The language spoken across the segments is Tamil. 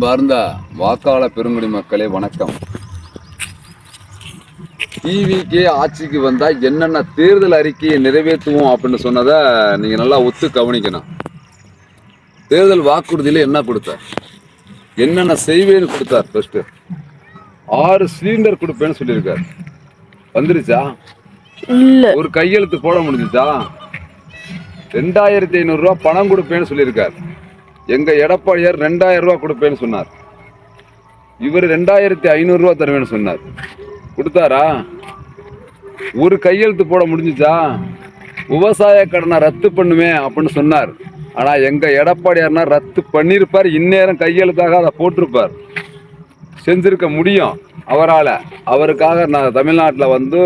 அன்பார்ந்த வாக்காளர் பெருங்குடி மக்களே வணக்கம். டிவிக்கே ஆட்சிக்கு வந்தா என்னென்ன தேர்தல் அறிக்கையை நிறைவேற்றுவோம் அப்படின்னு சொன்னதை நீங்க நல்லா ஒத்து கவனிக்கணும். தேர்தல் வாக்குறுதியில என்ன கொடுத்தார், என்னென்ன செய்வேன்னு கொடுத்தார். ஃபர்ஸ்ட் 6 சிலிண்டர் கொடுப்பேன்னு சொல்லியிருக்காரு. வந்துருச்சா? ஒரு கையெழுத்து போட முடிஞ்சுச்சா? 2500 ரூபா பணம் கொடுப்பேன்னு சொல்லியிருக்காரு. எங்க எடப்பாடியார் 2000 ரூபா கொடுப்பேன்னு சொன்னார். இவர் 2500 ரூபா தருவேன்னு சொன்னார். கொடுத்தாரா? ஒரு கையெழுத்து போட முடிஞ்சுச்சா? விவசாய கடனை ரத்து பண்ணுவேன் அப்படின்னு சொன்னார். ஆனா எங்க எடப்பாடியார்னா ரத்து பண்ணியிருப்பார். இந்நேரம் கையெழுத்தாக அதை போட்டிருப்பார். செஞ்சிருக்க முடியும் அவரால். அவருக்காக நான் தமிழ்நாட்டில் வந்து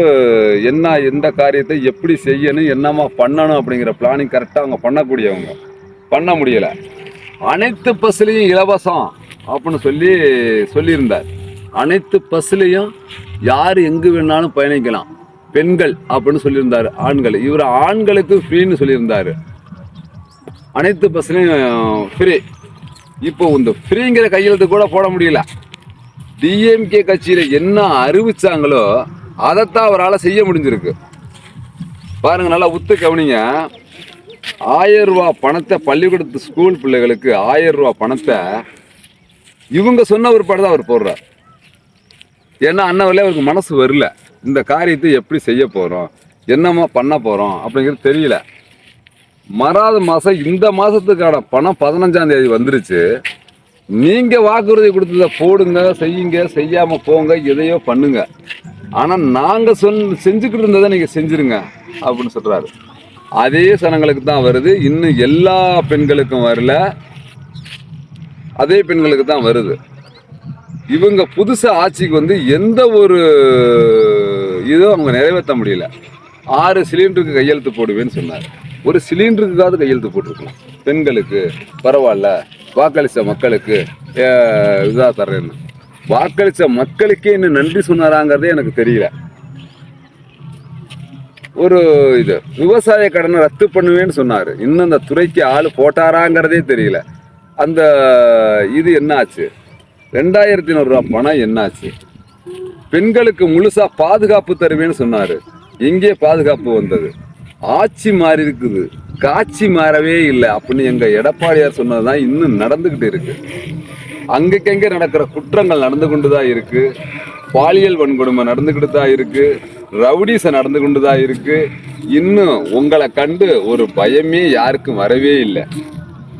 எந்த காரியத்தை எப்படி செய்யணும், என்னமா பண்ணணும் அப்படிங்கிற பிளானிங் கரெக்டாக அவங்க பண்ணக்கூடியவங்க. பண்ண முடியலை. அனைத்து பஸ்லையும் இலவசம் அப்படின்னு சொல்லியிருந்தார். அனைத்து பஸ்லையும் யார் எங்கு வேணாலும் பயணிக்கலாம், பெண்கள் அப்படின்னு சொல்லியிருந்தார். ஆண்கள், இவர் ஆண்களுக்கு ஃப்ரீன்னு சொல்லியிருந்தார். அனைத்து பஸ்லையும் ஃப்ரீ. இப்போ இந்த ஃப்ரீங்கிற கையெழுத்து கூட போட முடியல. டிஎம்கே கட்சியில் என்ன அறிவிச்சாங்களோ அதைத்தான் அவரால் செய்ய முடிஞ்சிருக்கு. பாருங்க, நல்லா உத்து கவனிங்க. 1000 ரூபா பணத்தை பள்ளிக்கூடத்து ஸ்கூல் பிள்ளைகளுக்கு 1000 ரூபா பணத்தை இவங்க சொன்ன ஒரு படம் தான் அவர் போடுறார். ஏன்னா அண்ணவரில் அவருக்கு மனசு வரல. இந்த காரியத்தை எப்படி செய்ய போகிறோம், என்னமா பண்ண போகிறோம் அப்படிங்கிறது தெரியல. மறாத மாதம் இந்த மாதத்துக்கான பணம் 15ஆம் தேதி வந்துருச்சு. நீங்கள் வாக்குறுதி கொடுத்ததை போடுங்க, செய்யுங்க, செய்யாமல் போங்க, எதையோ பண்ணுங்க. ஆனால் நாங்கள் செஞ்சுக்கிட்டு இருந்ததை நீங்கள் செஞ்சுருங்க அப்படின்னு சொல்கிறாரு. அதே சனங்களுக்கு தான் வருது. இன்னும் எல்லா பெண்களுக்கும் வரல, அதே பெண்களுக்கு தான் வருது. இவங்க புதுசா ஆட்சிக்கு வந்து எந்த ஒரு இதுவும் அவங்க நிறைவேற்ற முடியல. 6 சிலிண்டருக்கு கையெழுத்து போடுவேன்னு சொன்னார். ஒரு சிலிண்டருக்காவது கையெழுத்து போட்டிருக்கலாம். பெண்களுக்கு பரவாயில்ல, வாக்களித்த மக்களுக்கு இதாக தர்றேன்னு. வாக்களித்த மக்களுக்கே இன்னும் நன்றி சொன்னாராங்கிறதே எனக்கு தெரியல. ஒரு இது விவசாய கடனை ரத்து பண்ணுவேன்னு சொன்னார். இன்னும் அந்த துறைக்கு ஆள் போட்டாராங்கிறதே தெரியல. அந்த இது என்ன ஆச்சு? 2500 ரூபா பணம் என்னாச்சு? பெண்களுக்கு முழுசா பாதுகாப்பு தருவேன்னு சொன்னார். எங்கே பாதுகாப்பு வந்தது? ஆட்சி மாறி இருக்குது, காட்சி மாறவே இல்லை அப்படின்னு எங்க எடப்பாடியார் சொன்னதுதான் இன்னும் நடந்துகிட்டு இருக்கு. அங்கக்கெங்க நடக்கிற குற்றங்கள் நடந்து கொண்டுதான் இருக்கு. பாலியல் வன்கொடுமை நடந்துகிட்டு தான் இருக்கு. ரவுடிச நடந்து கொண்டு தான் இருக்கு. இன்னும் உங்களை கண்டு ஒரு பயமே யாருக்கும் வரவே இல்லை.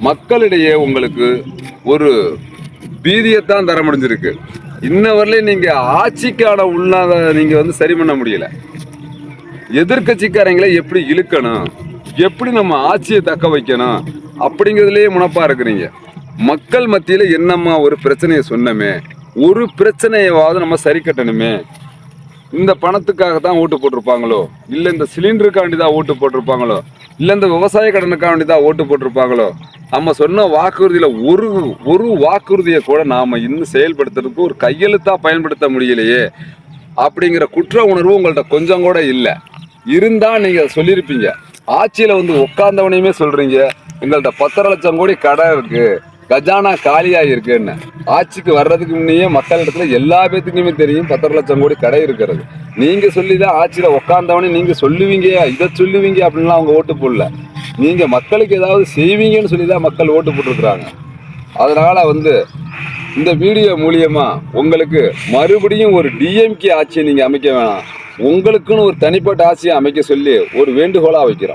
மக்களிடையே உங்களுக்கு ஒரு பீதியைத்தான் தர முடிஞ்சிருக்கு. இன்ன வரலையும் நீங்க ஆட்சிக்கான உள்நாத நீங்க வந்து சரி பண்ண முடியல. எதிர்கட்சிக்காரங்களை எப்படி இழுக்கணும், எப்படி நம்ம ஆட்சியை தக்க வைக்கணும் அப்படிங்கிறதுலயே முனப்பா இருக்கிறீங்க. மக்கள் மத்தியில என்னம்மா ஒரு பிரச்சனையை சொன்னமே, ஒரு பிரச்சனையாவது நம்ம சரி கட்டணுமே. இந்த பணத்துக்காக தான் ஓட்டு போட்டிருப்பாங்களோ, இல்லை இந்த சிலிண்டருக்காண்டி தான் ஓட்டு போட்டிருப்பாங்களோ, இல்லை இந்த விவசாய கடனுக்காண்டி தான் ஓட்டு போட்டிருப்பாங்களோ. நம்ம சொன்ன வாக்குறுதியில் ஒரு வாக்குறுதியை கூட நாம் இன்னும் செயல்படுத்துறதுக்கு ஒரு கையெழுத்தாக பயன்படுத்த முடியலையே அப்படிங்கிற குற்ற உணர்வு உங்கள்கிட்ட கொஞ்சம் கூட இல்லை. இருந்தால் நீங்கள் சொல்லியிருப்பீங்க. ஆட்சியில் வந்து உட்கார்ந்தவனையுமே சொல்கிறீங்க, எங்கள்கிட்ட 10 லட்சம் கோடி கடன் இருக்குது, கஜானா காலியாக இருக்குன்னு. ஆட்சிக்கு வர்றதுக்கு முன்னையே மக்களிடத்துல எல்லா பேத்துக்குமே தெரியும் 10 லட்சம் கோடி கடை இருக்கிறது. நீங்க சொல்லிதான் ஆட்சியில் உட்கார்ந்தவனே நீங்க சொல்லுவீங்க, இதை சொல்லுவீங்க அப்படின்லாம் அவங்க ஓட்டு போடல. நீங்க மக்களுக்கு ஏதாவது செய்வீங்கன்னு சொல்லிதான் மக்கள் ஓட்டு போட்டுருக்குறாங்க. அதனால வந்து இந்த வீடியோ மூலியமா உங்களுக்கு மறுபடியும் ஒரு டிஎம்கே ஆட்சியை நீங்க அமைக்க வேணாம், உங்களுக்குன்னு ஒரு தனிப்பட்ட ஆட்சியை அமைக்க சொல்லி ஒரு வேண்டுகோளா வைக்கிறோம்.